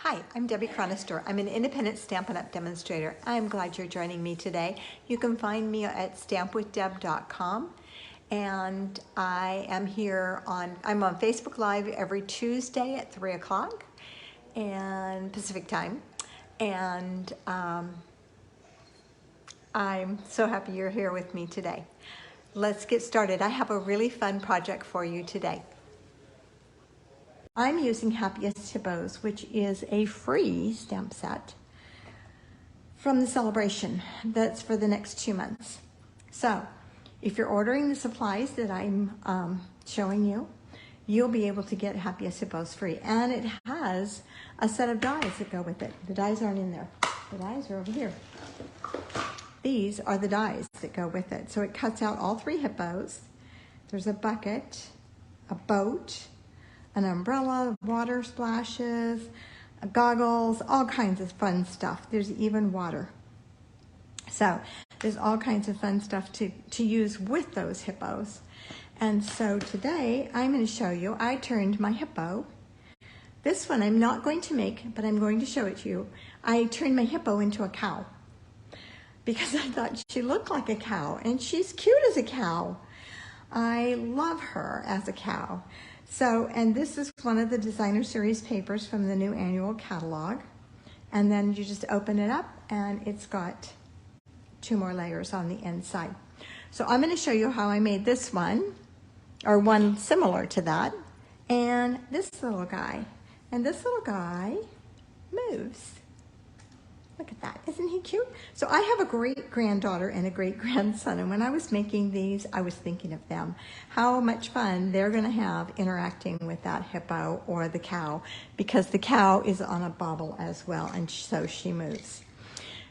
Hi, I'm Debbie Chronister. I'm an independent Stampin' Up! Demonstrator. I'm glad you're joining me today. You can find me at stampwithdeb.com, and I am I'm on Facebook Live every Tuesday at 3 o'clock and Pacific time, and I'm so happy you're here with me today. Let's get started. I have a really fun project for you today. I'm using Happiest Hippos, which is a free stamp set from the Sale-a-bration that's for the next 2 months. So if you're ordering the supplies that I'm showing you, you'll be able to get Happiest Hippos free. And it has a set of dies that go with it. The dies aren't in there. The dies are over here. These are the dies that go with it. So it cuts out all 3 hippos. There's a bucket, a boat, an umbrella, water splashes, goggles, all kinds of fun stuff. There's even water. So there's all kinds of fun stuff to use with those hippos. And so today I'm going to show you, I turned my hippo. This one I'm not going to make, but I'm going to show it to you. I turned my hippo into a cow because I thought she looked like a cow, and she's cute as a cow. I love her as a cow. So, and this is one of the designer series papers from the new annual catalog. And then you just open it up and it's got 2 more layers on the inside. So I'm going to show you how I made this one, or one similar to that, and this little guy. And this little guy moves. Look at that, isn't he cute? So I have a great-granddaughter and a great-grandson, and when I was making these, I was thinking of them. How much fun they're gonna have interacting with that hippo or the cow, because the cow is on a bobble as well, and so she moves.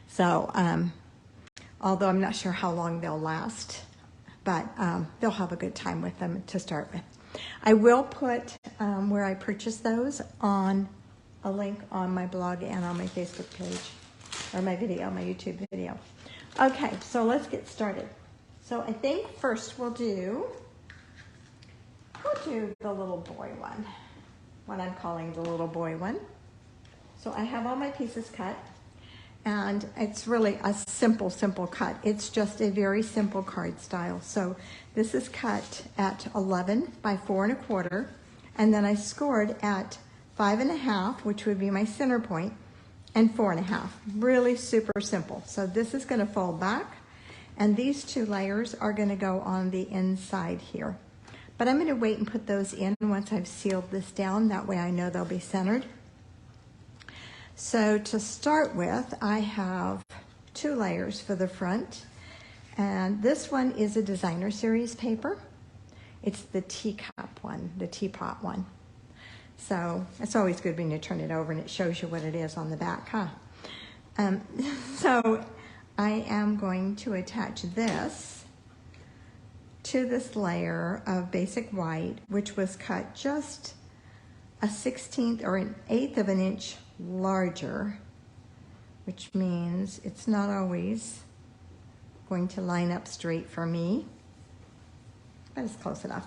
So, although I'm not sure how long they'll last, but they'll have a good time with them to start with. I will put where I purchased those on a link on my blog and on my Facebook page. Or my video, my YouTube video. Okay, so let's get started. So I think first we'll do the little boy one, what I'm calling the little boy one. So I have all my pieces cut, and it's really a simple cut. It's just a very simple card style. So this is cut at 11 by 4 1/4, and then I scored at 5 1/2, which would be my center point, and 4 1/2. Really super simple. So this is going to fold back, and these 2 layers are going to go on the inside here. But I'm going to wait and put those in once I've sealed this down. That way I know they'll be centered. So to start with, I have 2 layers for the front, and this one is a designer series paper. It's the teacup one, the teapot one. So it's always good when you turn it over and it shows you what it is on the back, huh? So I am going to attach this to this layer of basic white, which was cut just a 1/16 or an 1/8 of an inch larger, which means it's not always going to line up straight for me, but it's close enough.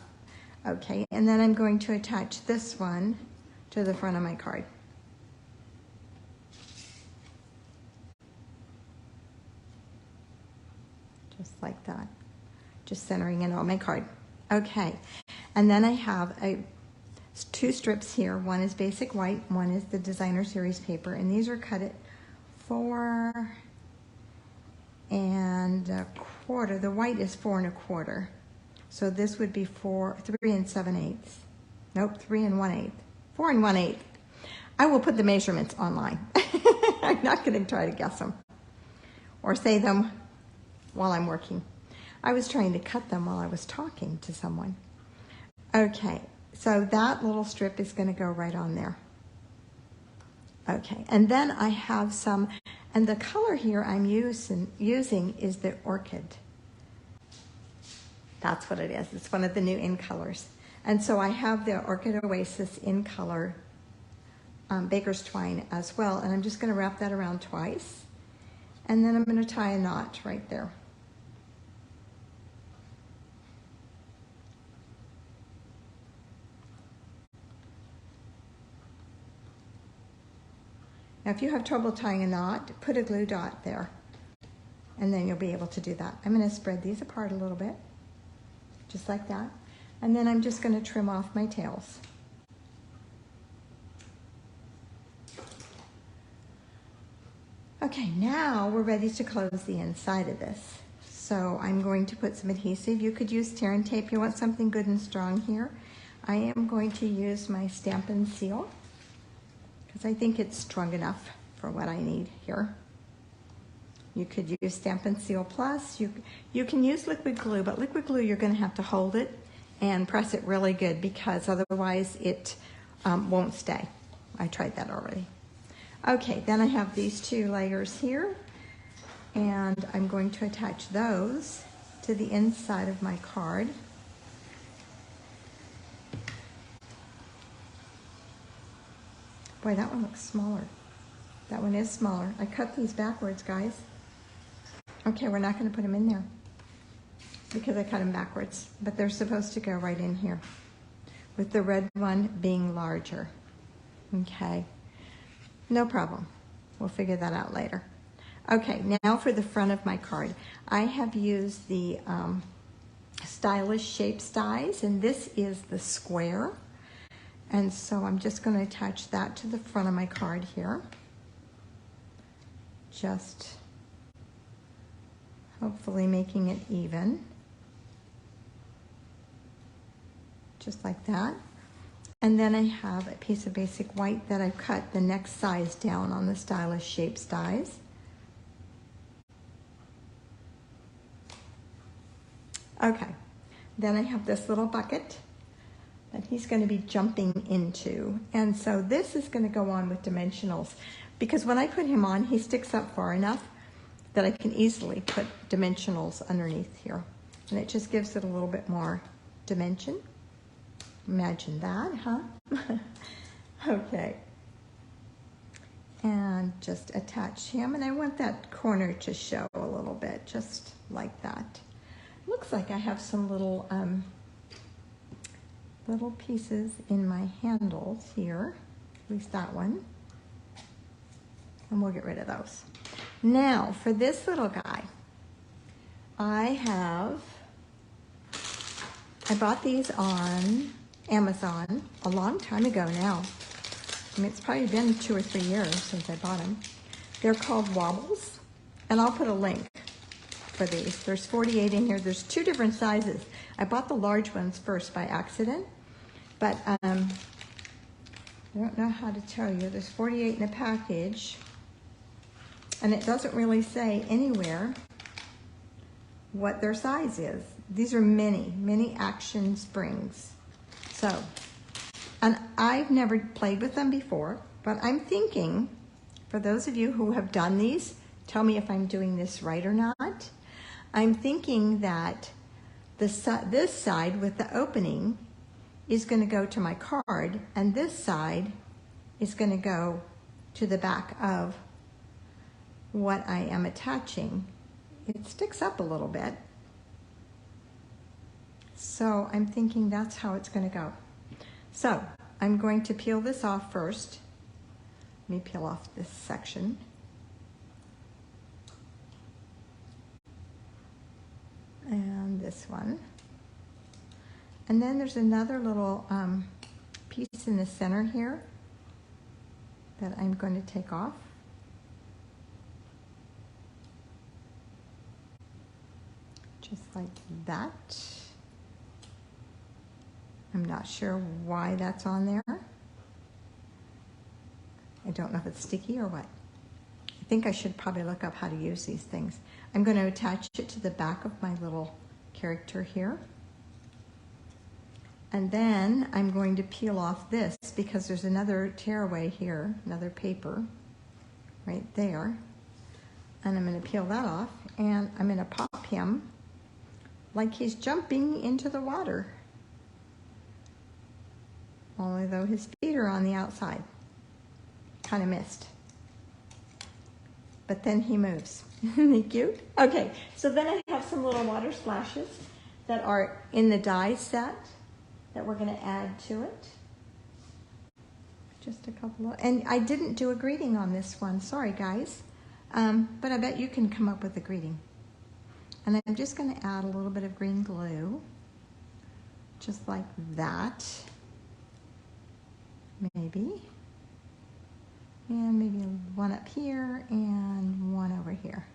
Okay, and then I'm going to attach this one to the front of my card. Just like that. Just centering in on my card. Okay, and then I have 2 strips here. One is basic white, one is the designer series paper, and these are cut at 4 1/4. The white is 4 1/4. So this would be 3 7/8. Nope, 3 1/8. 4 1/8. I will put the measurements online. I'm not going to try to guess them or say them while I'm working. I was trying to cut them while I was talking to someone. Okay, so that little strip is going to go right on there. Okay, and then I have some, and the color here I'm using is the orchid. That's what it is. It's one of the new in colors. And so I have the Orchid Oasis in color baker's twine as well. And I'm just going to wrap that around twice. And then I'm going to tie a knot right there. Now if you have trouble tying a knot, put a glue dot there, and then you'll be able to do that. I'm going to spread these apart a little bit, just like that. And then I'm just going to trim off my tails. Okay, now we're ready to close the inside of this. So I'm going to put some adhesive. You could use tear and tape. You want something good and strong here. I am going to use my Stamp and Seal because I think it's strong enough for what I need here. You could use Stamp and Seal Plus. You can use liquid glue, but liquid glue you're going to have to hold it and press it really good because otherwise it won't stay. I tried that already. Okay, then I have these 2 layers here, and I'm going to attach those to the inside of my card. Boy, that one looks smaller. That one is smaller. I cut these backwards, guys. Okay, we're not going to put them in there because I cut them backwards, but they're supposed to go right in here, with the red one being larger. Okay. No problem. We'll figure that out later. Okay, now for the front of my card. I have used the Stylish Shapes dies, and this is the square. And so I'm just going to attach that to the front of my card here. Just hopefully making it even. Just like that. And then I have a piece of basic white that I've cut the next size down on the Stylish Shapes dies. Okay, then I have this little bucket that he's going to be jumping into. And so this is going to go on with dimensionals because when I put him on, he sticks up far enough that I can easily put dimensionals underneath here. And it just gives it a little bit more dimension. Imagine that, huh? Okay. And just attach him. And I want that corner to show a little bit, just like that. Looks like I have some little little pieces in my handles here. At least that one. And we'll get rid of those. Now, for this little guy, I bought these on Amazon a long time ago now. I mean, it's probably been 2 or 3 years since I bought them. They're called Wobbles, and I'll put a link for these. There's 48 in here. There's 2 different sizes. I bought the large ones first by accident, but I don't know how to tell you. There's 48 in a package, and it doesn't really say anywhere what their size is. These are mini action springs. So, and I've never played with them before, but I'm thinking, for those of you who have done these, tell me if I'm doing this right or not. I'm thinking that this side with the opening is going to go to my card, and this side is going to go to the back of what I am attaching. It sticks up a little bit. So I'm thinking that's how it's going to go. So I'm going to peel this off first. Let me peel off this section. And this one. And then there's another little piece in the center here that I'm going to take off. Just like that. I'm not sure why that's on there. I don't know if it's sticky or what. I think I should probably look up how to use these things. I'm going to attach it to the back of my little character here. And then I'm going to peel off this because there's another tearaway here, another paper right there. And I'm going to peel that off, and I'm going to pop him like he's jumping into the water. Only though his feet are on the outside. Kind of missed. But then he moves. Isn't he cute? Okay, so then I have some little water splashes that are in the die set that we're going to add to it. Just a couple of, and I didn't do a greeting on this one. Sorry, guys. But I bet you can come up with a greeting. And I'm just going to add a little bit of green glue, just like that. Maybe. And maybe one up here and one over here.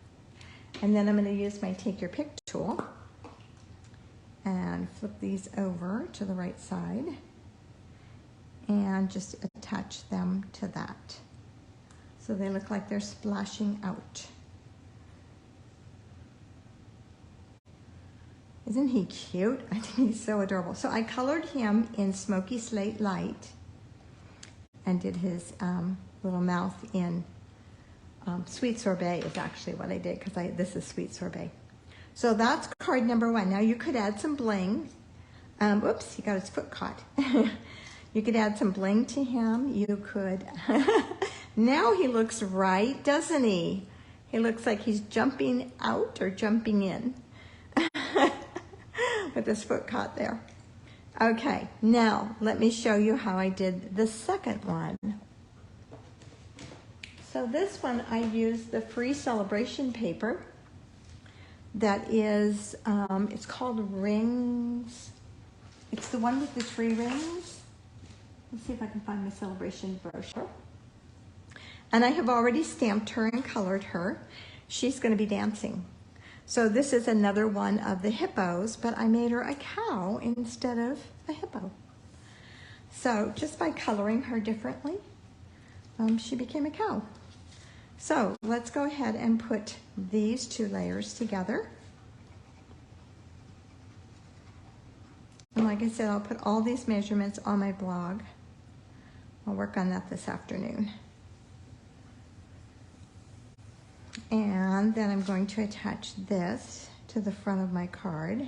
And then I'm going to use my Take Your Pick tool and flip these over to the right side and just attach them to that. So they look like they're splashing out. Isn't he cute? I think he's so adorable. So I colored him in Smoky Slate Light and did his little mouth in Sweet Sorbet is actually what I did, because this is Sweet Sorbet. So that's card number 1. Now you could add some bling. Oops, he got his foot caught. You could add some bling to him. You could, now he looks right, doesn't he? He looks like he's jumping out or jumping in with his foot caught there. Okay, now let me show you how I did the second one. So this one I used the free Sale-a-bration paper that is, it's called Rings. It's the one with the tree rings. Let's see if I can find my Sale-a-bration brochure. And I have already stamped her and colored her. She's going to be dancing. So this is another one of the hippos, but I made her a cow instead of a hippo. So just by coloring her differently, she became a cow. So let's go ahead and put these 2 layers together. And like I said, I'll put all these measurements on my blog. I'll work on that this afternoon. And then I'm going to attach this to the front of my card.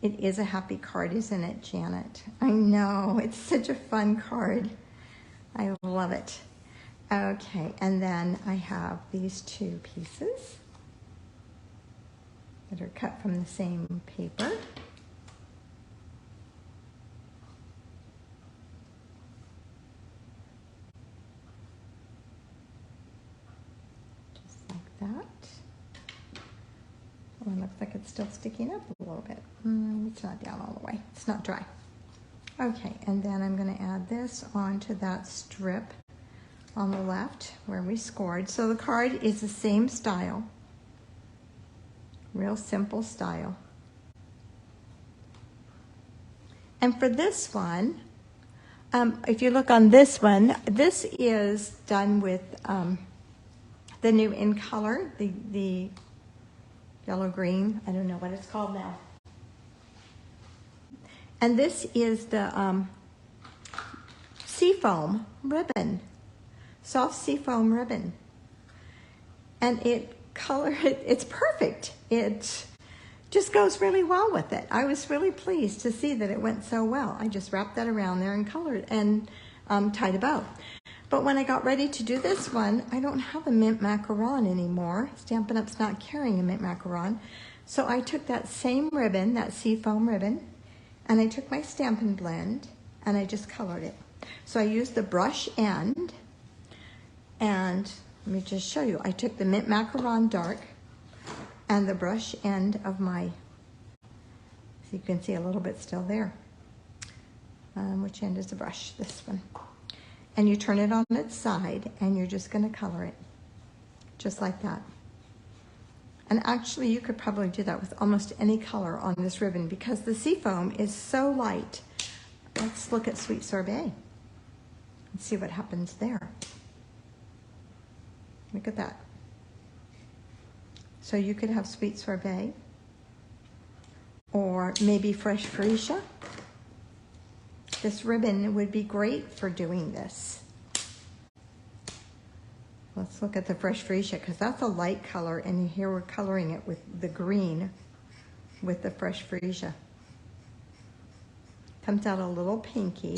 It is a happy card, isn't it, Janet? I know, it's such a fun card. I love it. Okay, and then I have these 2 pieces that are cut from the same paper. That. Well, it looks like it's still sticking up a little bit. It's not down all the way. It's not dry. Okay, and then I'm going to add this onto that strip on the left where we scored. So the card is the same style. Real simple style. And for this one, if you look on this one, this is done with the new In Color, the yellow-green, I don't know what it's called now. And this is the seafoam ribbon, soft seafoam ribbon. And it's perfect. It just goes really well with it. I was really pleased to see that it went so well. I just wrapped that around there and colored and tied a bow. But when I got ready to do this one, I don't have a mint macaron anymore. Stampin' Up's not carrying a mint macaron. So I took that same ribbon, that seafoam ribbon, and I took my Stampin' Blend and I just colored it. So I used the brush end, and let me just show you. I took the mint macaron dark and the brush end of my, so you can see a little bit still there. Which end is the brush? This one. And you turn it on its side and you're just going to color it just like that. And actually you could probably do that with almost any color on this ribbon because the seafoam is so light. Let's look at Sweet Sorbet and see what happens there. Look at that. So you could have Sweet Sorbet or maybe Fresh Freesia. This ribbon would be great for doing this. Let's look at the Fresh Freesia because that's a light color, and here we're coloring it with the green with the Fresh Freesia. Comes out a little pinky.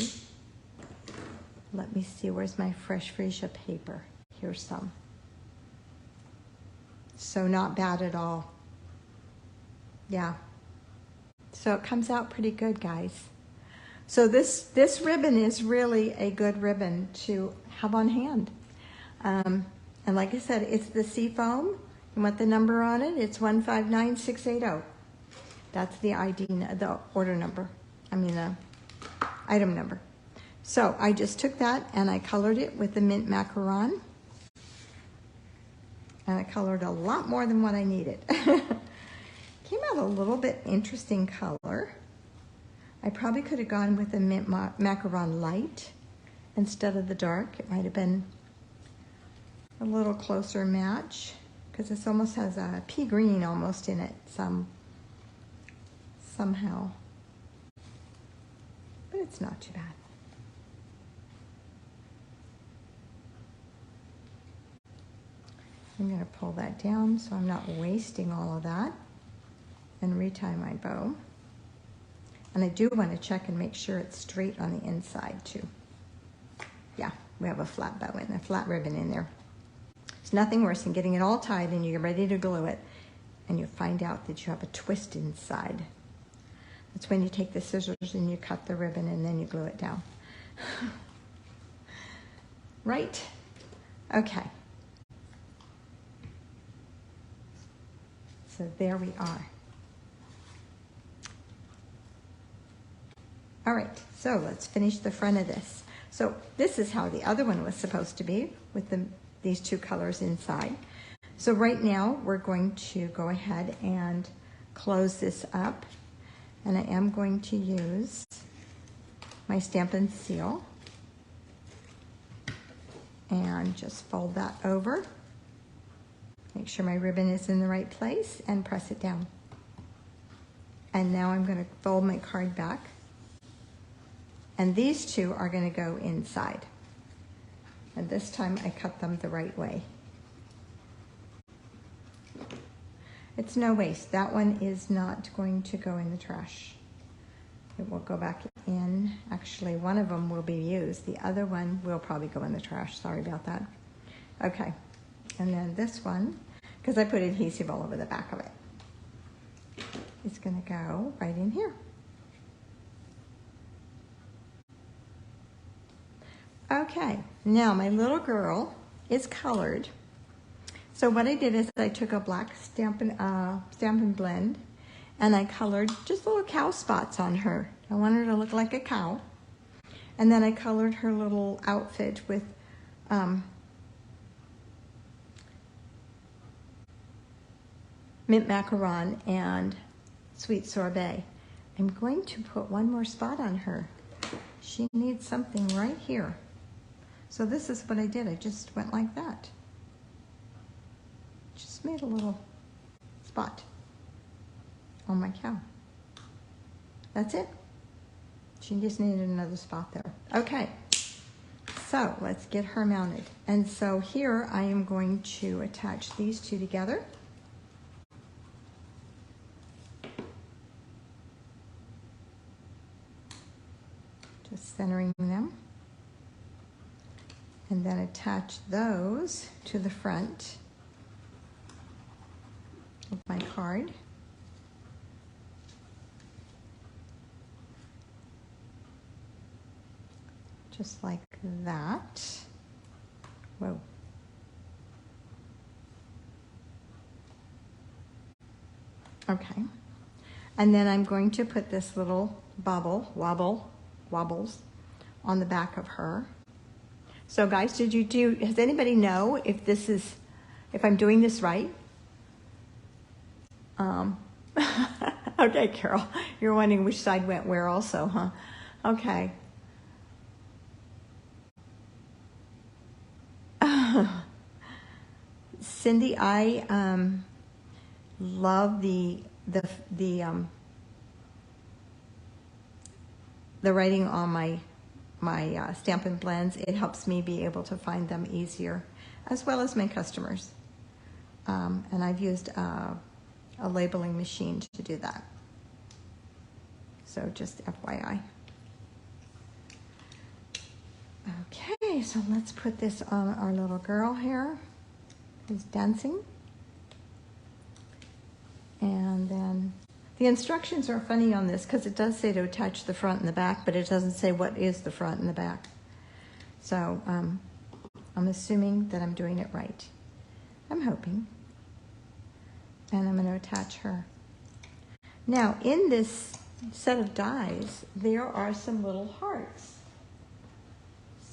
Let me see, where's my Fresh Freesia paper? Here's some. So not bad at all. Yeah. So it comes out pretty good, guys. So this ribbon is really a good ribbon to have on hand. And like I said, it's the Seafoam. You want the number on it? It's 159680. That's the ID, the order number. I mean the item number. So I just took that and I colored it with the mint macaron. And I colored a lot more than what I needed. Came out a little bit interesting color. I probably could have gone with the mint macaron light instead of the dark. It might have been a little closer match because this almost has a pea green almost in it somehow. But it's not too bad. I'm going to pull that down so I'm not wasting all of that and retie my bow. And I do want to check and make sure it's straight on the inside too. Yeah, we have a flat bow and a flat ribbon in there. It's nothing worse than getting it all tied and you're ready to glue it and you find out that you have a twist inside. That's when you take the scissors and you cut the ribbon and then you glue it down. Right? Okay. So there we are. All right, so let's finish the front of this. So this is how the other one was supposed to be with these two colors inside. So right now we're going to go ahead and close this up. And I am going to use my Stamp and Seal and just fold that over. Make sure my ribbon is in the right place and press it down. And now I'm going to fold my card back. And these two are going to go inside. And this time I cut them the right way. It's no waste. That one is not going to go in the trash. It will go back in. Actually, one of them will be used. The other one will probably go in the trash. Sorry about that. Okay. And then this one, because I put adhesive all over the back of it, it's going to go right in here. Okay, now my little girl is colored. So what I did is I took a black stamp and blend and I colored just little cow spots on her. I want her to look like a cow. And then I colored her little outfit with mint macaron and sweet sorbet. I'm going to put one more spot on her. She needs something right here. So this is what I did. I just went like that. Just made a little spot on my cow. That's it. She just needed another spot there. Okay, so let's get her mounted. And so here I am going to attach these two together. Just centering them. And then attach those to the front of my card. Just like that. Whoa. Okay. And then I'm going to put this little wobbles on the back of her. So guys, does anybody know if this is, if I'm doing this right? Okay, Carol, you're wondering which side went where also, huh? Okay. Cindy, I love the writing on my Stampin' Blends. It helps me be able to find them easier, as well as my customers. And I've used a labeling machine to do that. So just FYI. Okay, so let's put this on our little girl here who's dancing. And then The instructions are funny on this because it does say to attach the front and the back, but it doesn't say what is the front and the back. So I'm assuming that I'm doing it right. I'm hoping. And I'm going to attach her. Now, in this set of dies, there are some little hearts.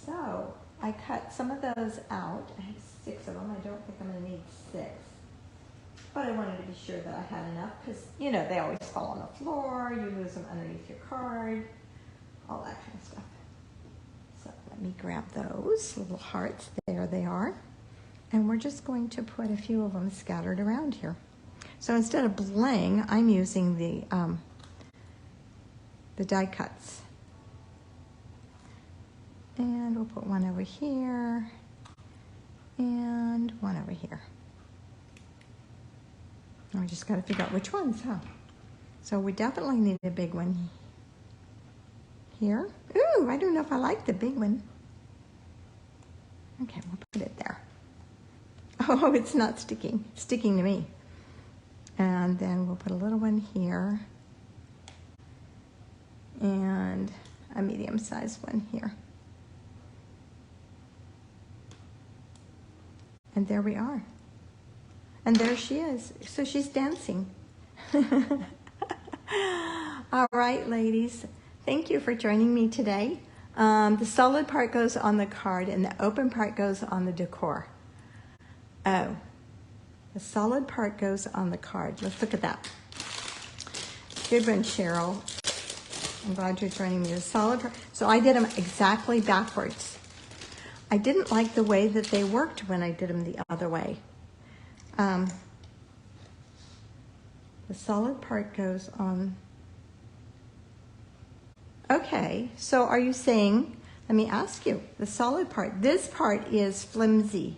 So I cut some of those out. I have 6 of them. I don't think I'm going to need 6. But I wanted to be sure that I had enough because, you know, they always fall on the floor. You lose them underneath your card. All that kind of stuff. So let me grab those little hearts. There they are. And we're just going to put a few of them scattered around here. So instead of bling, I'm using the die cuts. And we'll put one over here and one over here. And we just got to figure out which ones, huh? So we definitely need a big one here. Ooh, I don't know if I like the big one. Okay, we'll put it there. Oh, it's not sticking. It's sticking to me. And then we'll put a little one here. And a medium-sized one here. And there we are. And there she is. So she's dancing. All right, ladies. Thank you for joining me today. The solid part goes on the card and the open part goes on the decor. Oh, the solid part goes on the card. Let's look at that. Good one, Cheryl. I'm glad you're joining me. The solid part. So I did them exactly backwards. I didn't like the way that they worked when I did them the other way. The solid part goes on. Okay, so are you saying, let me ask you, the solid part, this part is flimsy,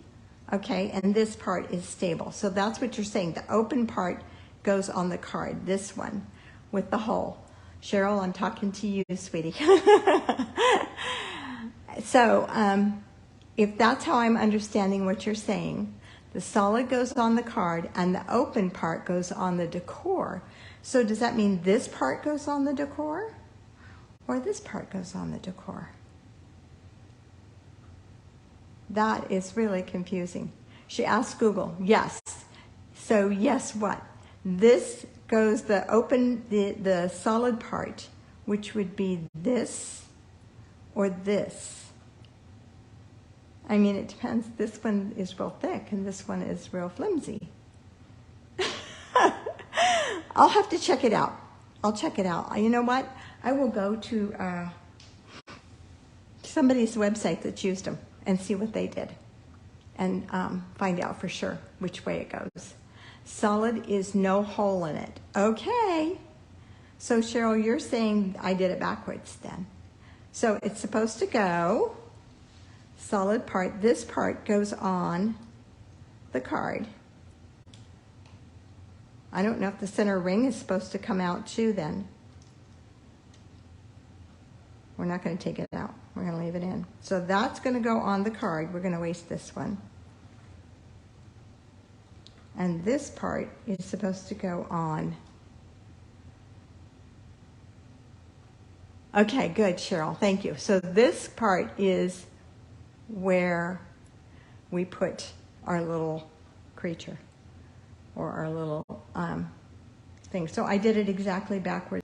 okay, and this part is stable. So that's what you're saying. The open part goes on the card, this one, with the hole. Cheryl, I'm talking to you, sweetie. So if that's how I'm understanding what you're saying, the solid goes on the card and the open part goes on the decor. So does that mean this part goes on the decor or this part goes on the decor? That is really confusing. She asked Google, yes. So yes, what? This goes the open, the solid part, which would be this or this. I mean, it depends. This one is real thick and this one is real flimsy. I'll have to check it out. I'll check it out. You know what? I will go to somebody's website that's used them and see what they did and find out for sure which way it goes. Solid is no hole in it. Okay. So Cheryl, you're saying I did it backwards then. So it's supposed to go solid part. This part goes on the card. I don't know if the center ring is supposed to come out too then. We're not going to take it out. We're going to leave it in. So that's going to go on the card. We're going to waste this one. And this part is supposed to go on. Okay, good, Cheryl. Thank you. So this part is where we put our little creature or our little thing. So I did it exactly backwards.